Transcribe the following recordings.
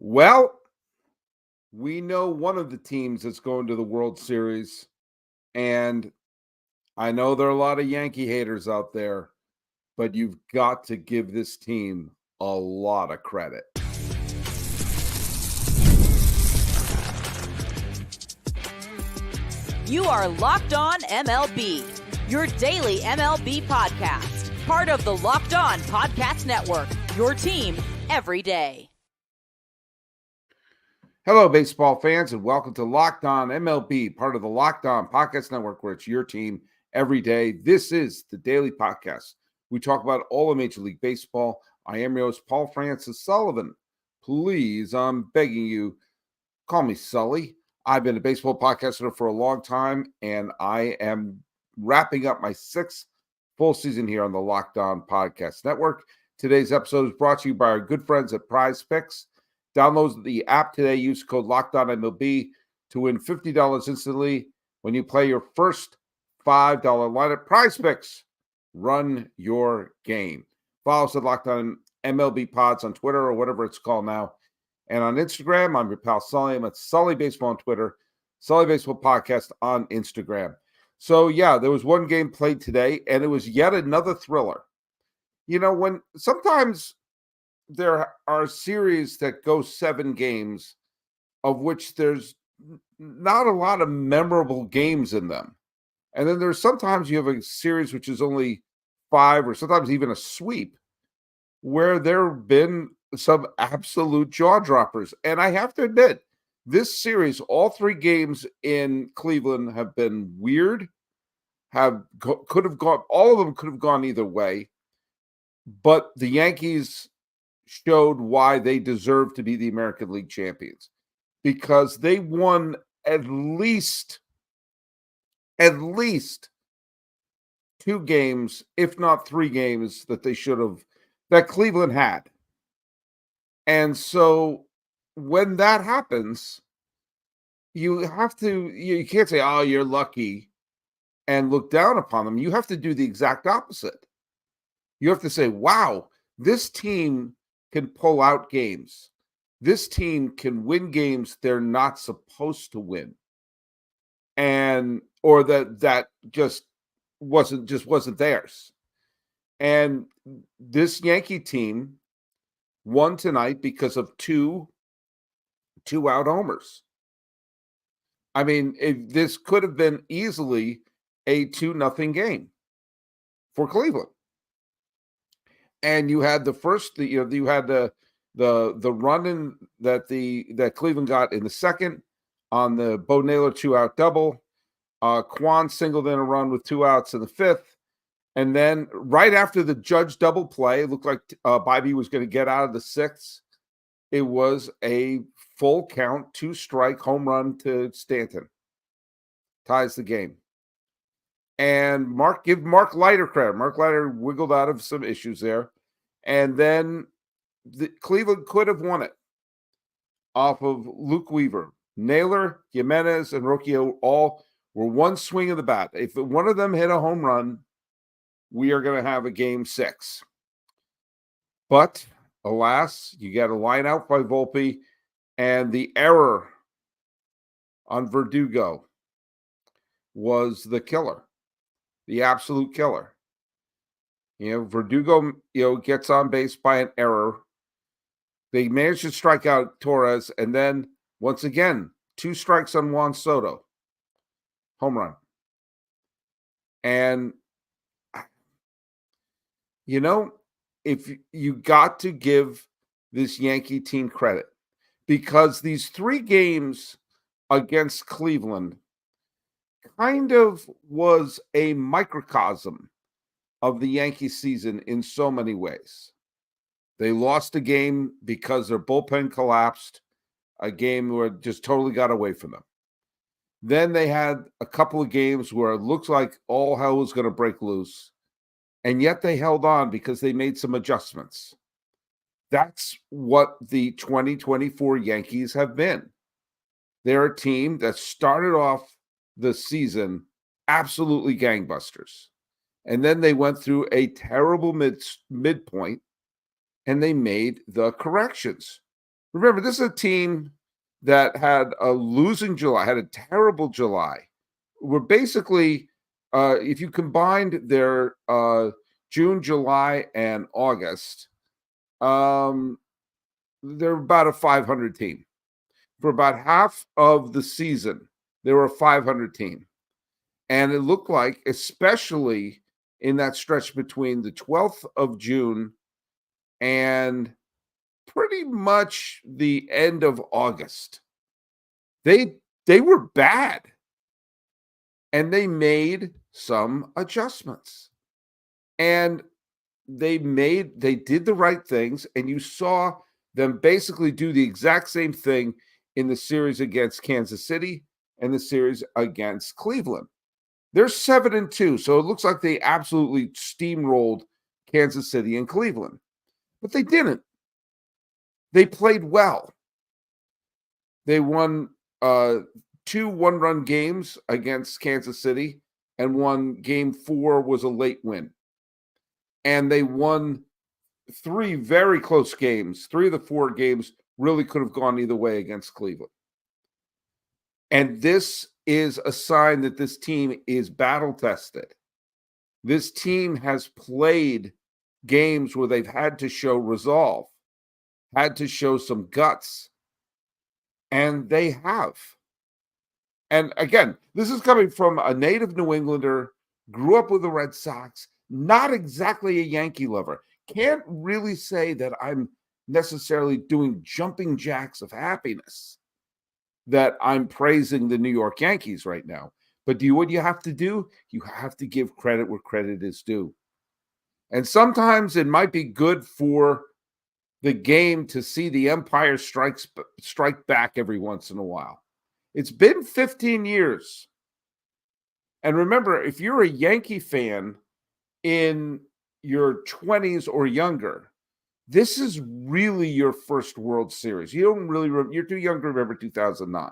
Well, we know one of the teams that's going to the World Series, and I know there are a lot of Yankee haters out there, but you've got to give this team a lot of credit. You are Locked On MLB, your daily MLB podcast, part of the Locked On Podcast Network, your team every day. Hello, baseball fans, and welcome to Locked On MLB, part of the Locked On Podcast Network, where it's your team every day. This is the daily podcast. We talk about all of Major League Baseball. I am your host, Paul Francis Sullivan. Please, I'm begging you, call me Sully. I've been a baseball podcaster for a long time, and I am wrapping up my sixth full season here on the Locked On Podcast Network. Today's episode is brought to you by our good friends at PrizePicks. Download the app today. Use code LOCKEDONMLB to win $50 instantly when you play your first $5 lineup. PrizePicks, run your game. Follow us at Locked On MLB Pods on Twitter or whatever it's called now. And on Instagram, I'm your pal Sully. I'm at Sully Baseball on Twitter, Sully Baseball Podcast on Instagram. So, yeah, there was one game played today, and it was yet another thriller. You know, when sometimes there are series that go 7 games, of which there's not a lot of memorable games in them. And then there's sometimes you have a series which is only 5 or sometimes even a sweep, where there have been some absolute jaw droppers. And I have to admit, this series, all 3 games in Cleveland have been weird, could have gone, all of them could have gone either way. But the Yankees showed why they deserve to be the American League champions, because they won at least 2 games, if not 3 games, that they should have, that Cleveland had. And so when that happens, you can't say, oh, you're lucky, and look down upon them. You have to do the exact opposite. You have to say, wow, this team can pull out games. This team can win games they're not supposed to win. Or that just wasn't theirs. And this Yankee team won tonight because of two out homers. I mean, this could have been easily a 2-0 game for Cleveland. And you had the first, you had the run in that Cleveland got in the second on the Bo Naylor 2-out double. Juan singled in a run with 2 outs in the 5th. And then right after the Judge double play, it looked like Bobby was going to get out of the 6th. It was a full count, 2-strike home run to Stanton. Ties the game. And give Mark Leiter credit. Mark Leiter wiggled out of some issues there. And then Cleveland could have won it off of Luke Weaver. Naylor, Jimenez, and Rocchio all were one swing of the bat. If one of them hit a home run, we are going to have a game 6. But, alas, you got a line out by Volpe, and the error on Verdugo was the killer, the absolute killer. Verdugo, gets on base by an error. They managed to strike out Torres, and then, once again, 2 strikes on Juan Soto. Home run. And if you got to give this Yankee team credit, because these 3 games against Cleveland kind of was a microcosm of the Yankee season in so many ways. They lost a game because their bullpen collapsed, a game where it just totally got away from them. Then they had a couple of games where it looks like all hell was going to break loose. And yet they held on because they made some adjustments. That's what the 2024 Yankees have been. They're a team that started off the season absolutely gangbusters. And then they went through a terrible midpoint, and they made the corrections. Remember, this is a team that had a losing July, had a terrible July. We're basically, if you combined their June, July, and August, they're about a 500 team. For about half of the season, they were a 500 team. And it looked like, especially in that stretch between the 12th of June and pretty much the end of August, they were bad. And they made some adjustments. And they did the right things, and you saw them basically do the exact same thing in the series against Kansas City and the series against Cleveland. They're 7-2, so it looks like they absolutely steamrolled Kansas City and Cleveland. But they didn't. They played well. They won 2 one-run games against Kansas City, and game 4 was a late win. And they won 3 very close games. 3 of the 4 games really could have gone either way against Cleveland. And this is a sign that this team is battle-tested. This team has played games where they've had to show resolve, had to show some guts, and they have. And again, this is coming from a native New Englander, grew up with the Red Sox, not exactly a Yankee lover. Can't really say that I'm necessarily doing jumping jacks of happiness that I'm praising the New York Yankees right now. But what you have to do? You have to give credit where credit is due. And sometimes it might be good for the game to see the Empire strike back every once in a while. It's been 15 years. And remember, if you're a Yankee fan in your 20s or younger, this is really your first World Series. You don't really you're too young to remember 2009.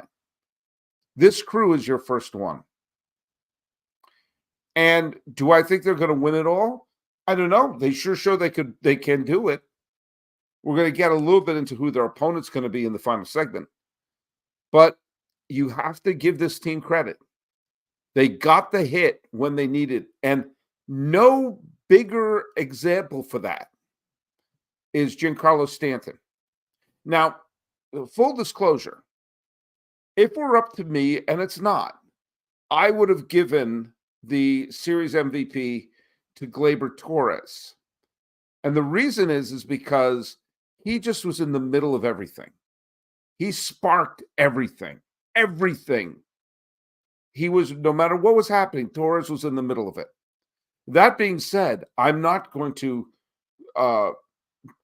This crew is your first one. And do I think they're going to win it all? I don't know. They sure show they can do it. We're going to get a little bit into who their opponent's going to be in the final segment. But you have to give this team credit. They got the hit when they needed. And no bigger example for that is Giancarlo Stanton. Now, full disclosure, if it were up to me, and it's not, I would have given the series MVP to Gleyber Torres. And the reason is because he just was in the middle of everything. He sparked everything. Everything. He was, no matter what was happening, Torres was in the middle of it. That being said, I'm not going to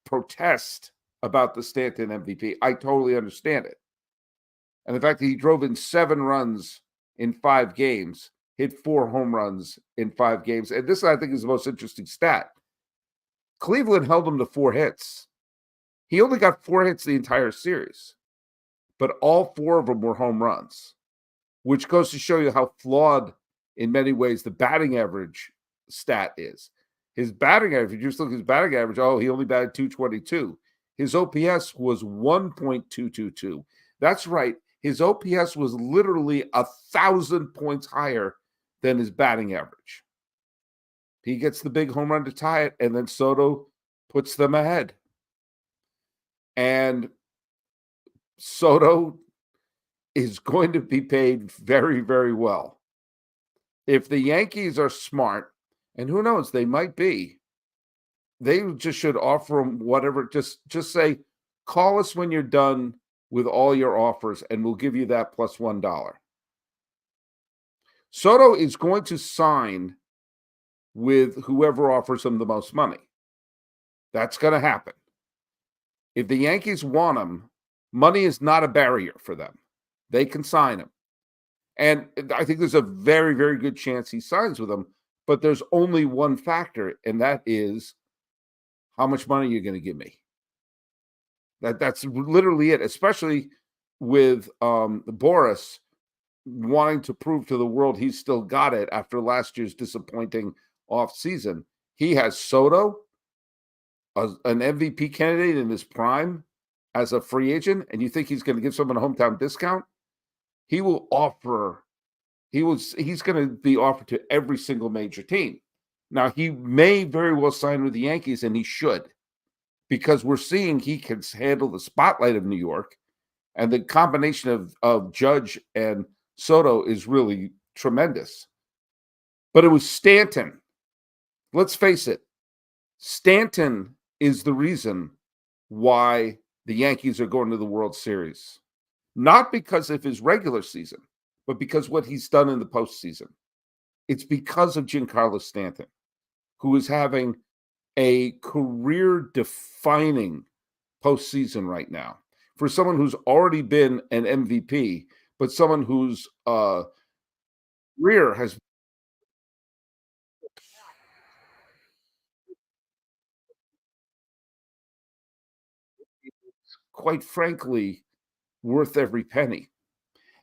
protest about the Stanton MVP. I totally understand it. And the fact that he drove in 7 runs in 5 games, hit 4 home runs in 5 games. And this, I think, is the most interesting stat. Cleveland held him to 4 hits. He only got 4 hits the entire series, but all 4 of them were home runs, which goes to show you how flawed, in many ways, the batting average stat is. His batting average, if you just look at his batting average, he only batted .222. His OPS was 1.222. That's right. His OPS was literally 1,000 points higher than his batting average. He gets the big home run to tie it, and then Soto puts them ahead. And Soto is going to be paid very, very well. If the Yankees are smart, and who knows, they might be, they just should offer him whatever. Just say, call us when you're done with all your offers, and we'll give you that plus $1. Soto is going to sign with whoever offers him the most money. That's going to happen. If the Yankees want him, money is not a barrier for them. They can sign him. And I think there's a very, very good chance he signs with them. But there's only one factor, and that is how much money you're going to give me. That's literally it, especially with Boris wanting to prove to the world he's still got it after last year's disappointing offseason. He has Soto, an MVP candidate in his prime, as a free agent and you think he's going to give someone a hometown discount, he will offer, he's going to be offered to every single major team. Now, he may very well sign with the Yankees, and he should, because we're seeing he can handle the spotlight of New York, and the combination of Judge and Soto is really tremendous. But it was Stanton. Let's face it, Stanton is the reason why the Yankees are going to the World Series. Not because of his regular season, but because what he's done in the postseason. It's because of Giancarlo Stanton, who is having a career-defining postseason right now. For someone who's already been an MVP, but someone whose career has, quite frankly, worth every penny,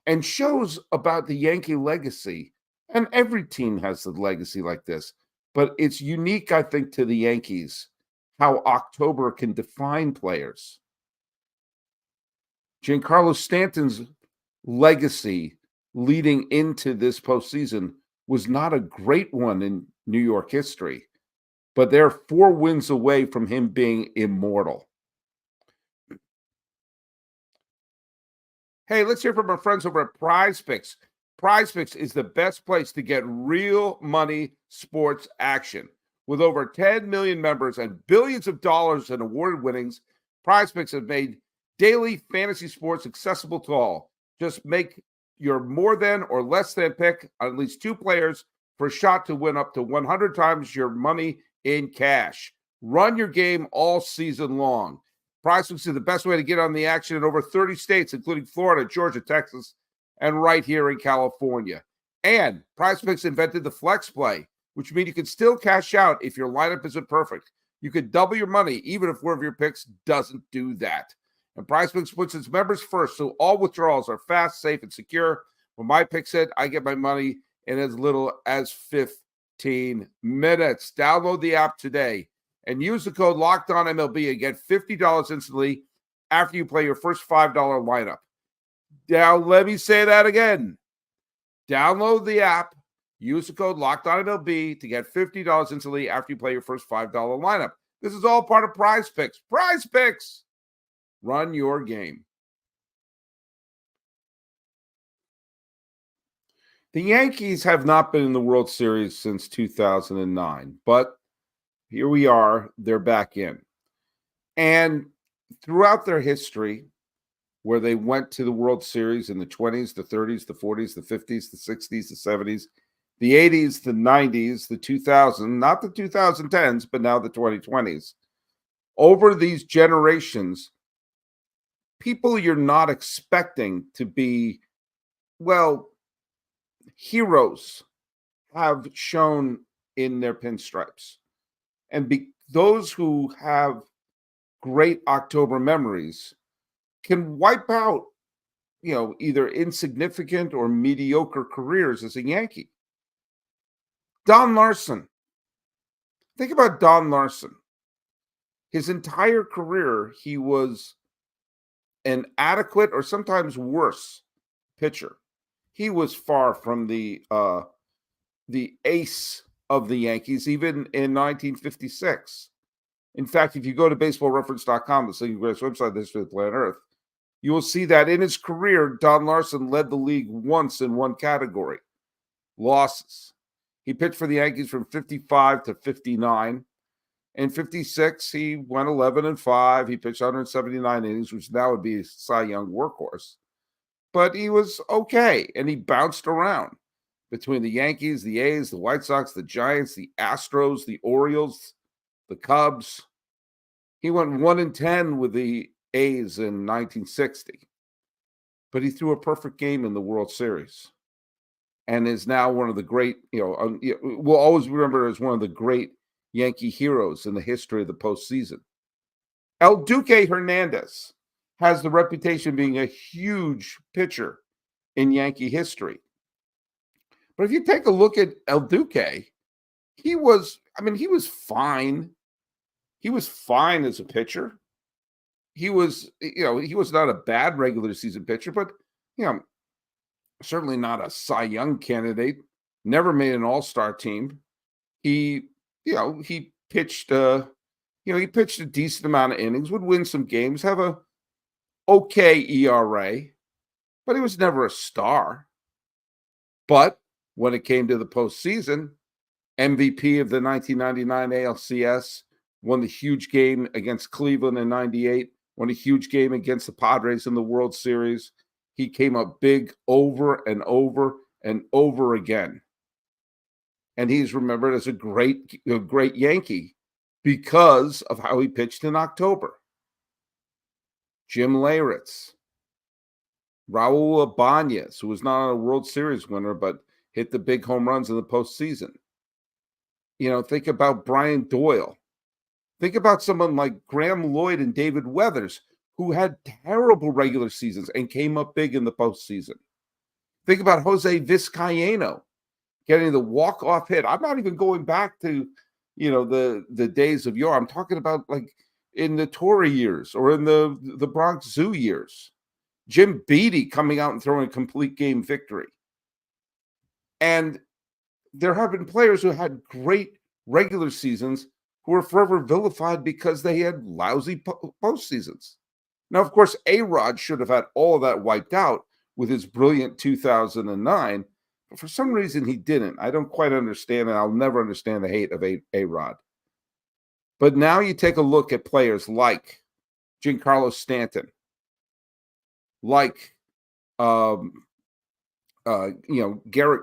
and shows about the Yankee legacy. And every team has a legacy like this, but it's unique, I think, to the Yankees how October can define players. Giancarlo Stanton's legacy leading into this postseason was not a great one in New York history, but they're 4 wins away from him being immortal. Hey, let's hear from our friends over at PrizePicks. PrizePicks is the best place to get real money sports action. With over 10 million members and billions of dollars in awarded winnings, PrizePicks have made daily fantasy sports accessible to all. Just make your more than or less than pick on at least 2 players for a shot to win up to 100 times your money in cash. Run your game all season long. PrizePicks is the best way to get on the action in over 30 states, including Florida, Georgia, Texas, and right here in California. And PrizePicks invented the flex play, which means you can still cash out if your lineup isn't perfect. You could double your money even if one of your picks doesn't do that. And PrizePicks puts its members first, so all withdrawals are fast, safe, and secure. When my picks hit, I get my money in as little as 15 minutes. Download the app today and use the code LOCKEDONMLB and get $50 instantly after you play your first $5 lineup. Now, let me say that again. Download the app, use the code LOCKEDONMLB to get $50 instantly after you play your first $5 lineup. This is all part of PrizePicks. PrizePicks! Run your game. The Yankees have not been in the World Series since 2009, but here we are. They're back in. And throughout their history, where they went to the World Series in the 20s, the 30s, the 40s, the 50s, the 60s, the 70s, the 80s, the 90s, the 2000s, not the 2010s, but now the 2020s. Over these generations, people you're not expecting to be, well, heroes have shown in their pinstripes. And those who have great October memories can wipe out, either insignificant or mediocre careers as a Yankee. Don Larson. Think about Don Larson. His entire career, he was an adequate or sometimes worse pitcher. He was far from the ace of the Yankees, even in 1956. In fact, if you go to baseballreference.com, the single greatest website the history of the planet Earth, you will see that in his career, Don Larson led the league once in one category: losses. He pitched for the Yankees from 55 to 59. In 56, he went 11-5. He pitched 179 innings, which now would be a Cy Young workhorse. But he was okay, and he bounced around between the Yankees, the A's, the White Sox, the Giants, the Astros, the Orioles, the Cubs. He went 1-10 with the A's in 1960. But he threw a perfect game in the World Series and is now one of the great, we'll always remember as one of the great Yankee heroes in the history of the postseason. El Duque Hernandez has the reputation of being a huge pitcher in Yankee history. But if you take a look at El Duque, he was fine. He was fine as a pitcher. he was, he was not a bad regular season pitcher, but, you know, certainly not a Cy Young candidate. Never made an All-Star team. He, he pitched, he pitched a decent amount of innings, would win some games, have a okay ERA, but he was never a star. But when it came to the postseason, MVP of the 1999 ALCS, won the huge game against Cleveland in 98, won a huge game against the Padres in the World Series. He came up big over and over and over again. And he's remembered as a great Yankee because of how he pitched in October. Jim Leyritz, Raul Ibanez, who was not a World Series winner, but hit the big home runs in the postseason. Think about Brian Doyle. Think about someone like Graham Lloyd and David Weathers, who had terrible regular seasons and came up big in the postseason. Think about Jose Vizcaíno getting the walk-off hit. I'm not even going back to, the days of yore. I'm talking about like in the Torrey years or in the Bronx Zoo years. Jim Beattie coming out and throwing a complete game victory. And there have been players who had great regular seasons who were forever vilified because they had lousy postseasons. Now, of course, A-Rod should have had all of that wiped out with his brilliant 2009, but for some reason he didn't. I don't quite understand, and I'll never understand the hate of A-Rod. But now you take a look at players like Giancarlo Stanton, like Garrett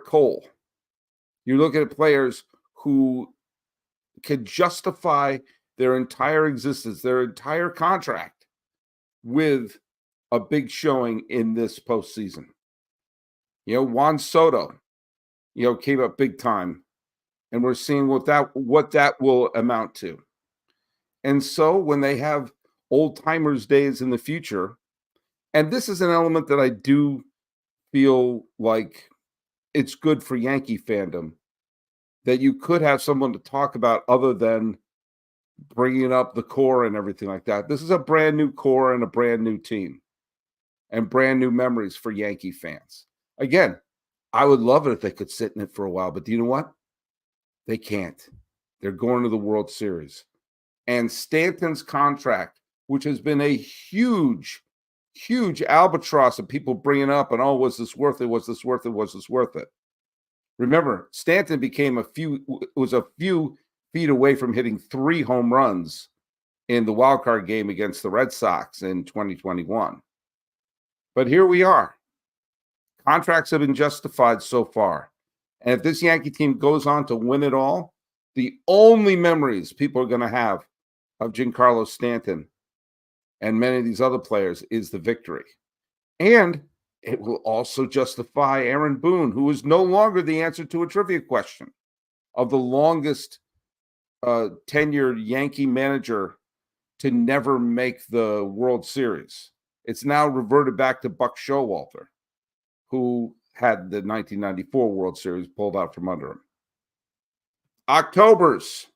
Cole. You're looking at players who could justify their entire existence, their entire contract with a big showing in this postseason. Juan Soto, came up big time, and we're seeing what that will amount to. And so when they have old timers days in the future, and this is an element that I do feel like it's good for Yankee fandom, that you could have someone to talk about other than bringing up the core and everything like that. This is a brand new core and a brand new team and brand new memories for Yankee fans. Again, I would love it if they could sit in it for a while, but do you know what? They can't. They're going to the World Series. And Stanton's contract, which has been a huge albatross of people bringing up and, was this worth it? Was this worth it? Was this worth it? Remember, Stanton was a few feet away from hitting 3 home runs in the wild card game against the Red Sox in 2021. But here we are. Contracts have been justified so far. And if this Yankee team goes on to win it all, the only memories people are going to have of Giancarlo Stanton and many of these other players is the victory. And it will also justify Aaron Boone, who is no longer the answer to a trivia question of the longest tenured Yankee manager to never make the World Series. It's now reverted back to Buck Showalter, who had the 1994 World Series pulled out from under him. Octobers,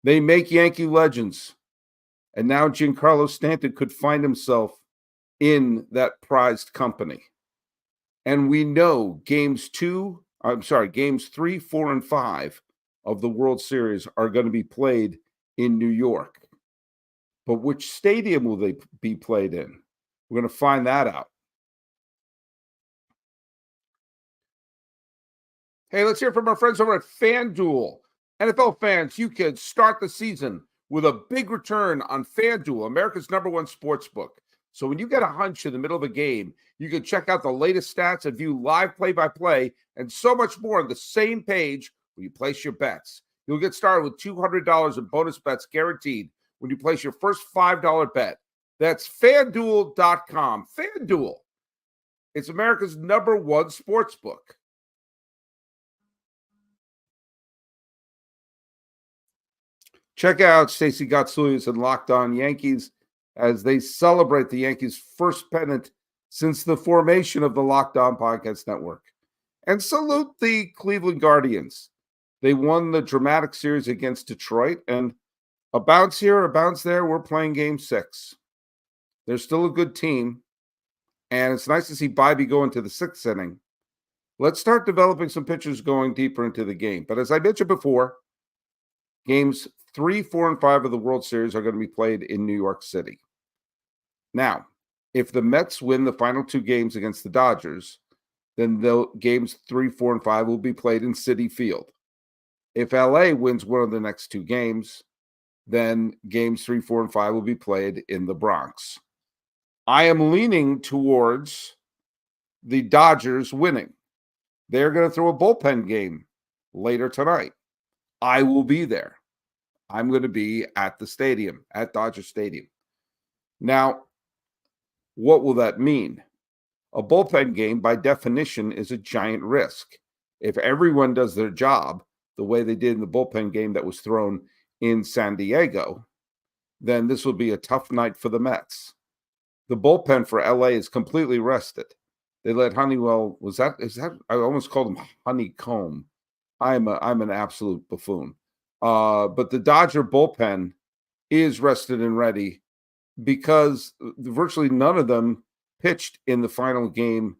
they make Yankee legends. And now Giancarlo Stanton could find himself in that prized company. And we know games 3, 4, and 5 of the World Series are going to be played in New York. But which stadium will they be played in? We're going to find that out. Hey, let's hear from our friends over at FanDuel. NFL fans, you can start the season with a big return on FanDuel, America's #1 sportsbook. So when you get a hunch in the middle of a game, you can check out the latest stats and view live play-by-play and so much more on the same page when you place your bets. You'll get started with $200 in bonus bets guaranteed when you place your first $5 bet. That's FanDuel.com. FanDuel. It's America's #1 sportsbook. Check out Stacey Gotsulias and Locked On Yankees as they celebrate the Yankees' first pennant since the formation of the Locked On Podcast Network. And salute the Cleveland Guardians. They won the dramatic series against Detroit, and a bounce here, a bounce there, we're playing Game 6. They're still a good team. And it's nice to see Bybee go into the 6th inning. Let's start developing some pitchers going deeper into the game. But as I mentioned before, games 3, 4, and 5 of the World Series are going to be played in New York City. Now, if the Mets win the final 2 games against the Dodgers, then the games 3, 4, and 5 will be played in Citi Field. If LA wins one of the next 2 games, then games 3, 4, and 5 will be played in the Bronx. I am leaning towards the Dodgers winning. They're going to throw a bullpen game later tonight. I will be there. I'm going to be at the stadium, at Dodger Stadium. Now, what will that mean? A bullpen game, by definition, is a giant risk. If everyone does their job the way they did in the bullpen game that was thrown in San Diego, then this will be a tough night for the Mets. The bullpen for LA is completely rested. They let Honeywell, I almost called him Honeycomb. I'm an absolute buffoon. But the Dodger bullpen is rested and ready because virtually none of them pitched in the final game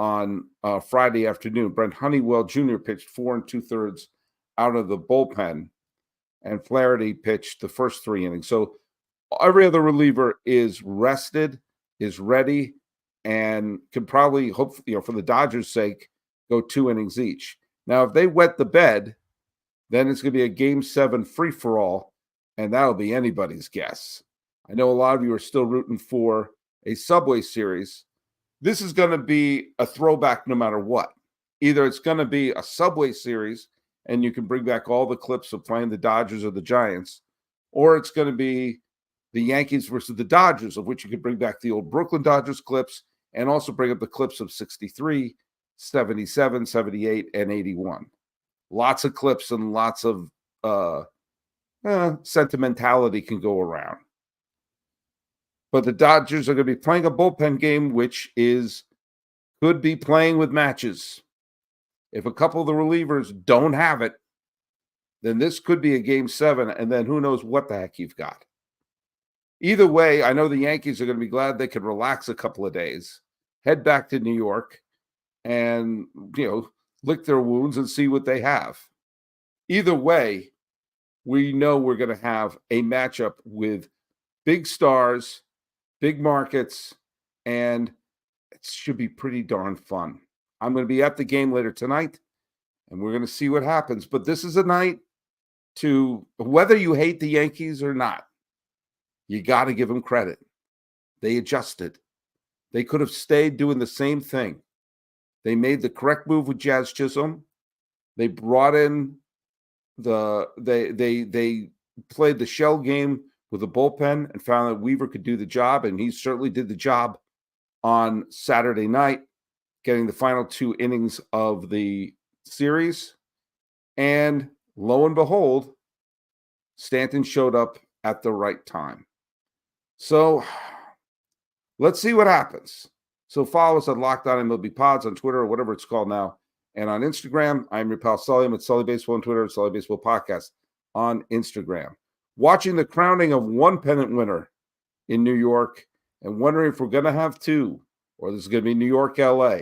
on Friday afternoon. Brent Honeywell Jr. pitched 4 2/3 out of the bullpen, and Flaherty pitched the first 3 innings. So every other reliever is rested, is ready, and can probably, hopefully, for the Dodgers' sake, go 2 innings each. Now, if they wet the bed, then it's going to be a Game 7 free-for-all, and that'll be anybody's guess. I know a lot of you are still rooting for a Subway Series. This is going to be a throwback no matter what. Either it's going to be a Subway Series, and you can bring back all the clips of playing the Dodgers or the Giants, or it's going to be the Yankees versus the Dodgers, of which you could bring back the old Brooklyn Dodgers clips and also bring up the clips of 63, 77, 78, and 81. Lots of clips and lots of sentimentality can go around. But the Dodgers are going to be playing a bullpen game, which could be playing with matches. If a couple of the relievers don't have it, then this could be a Game 7, and then who knows what the heck you've got. Either way, I know the Yankees are going to be glad they could relax a couple of days, head back to New York, and, lick their wounds and see what they have. Either way, we know we're going to have a matchup with big stars, big markets, and it should be pretty darn fun. I'm going to be at the game later tonight, and we're going to see what happens. But this is a night to, whether you hate the Yankees or not, you got to give them credit. They adjusted. They could have stayed doing the same thing. They made the correct move with Jazz Chisholm. They brought in they played the shell game with the bullpen and found that Weaver could do the job, and he certainly did the job on Saturday night, getting the final 2 innings of the series. And lo and behold, Stanton showed up at the right time. So let's see what happens. So follow us at Locked On MLB Pods on Twitter or whatever it's called now. And on Instagram, I'm your pal Sully. I'm at Sully Baseball on Twitter, Sully Baseball Podcast on Instagram. Watching the crowning of one pennant winner in New York and wondering if we're going to have 2 or this is going to be New York, LA.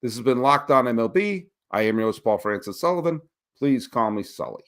This has been Locked On MLB. I am your host, Paul Francis Sullivan. Please call me Sully.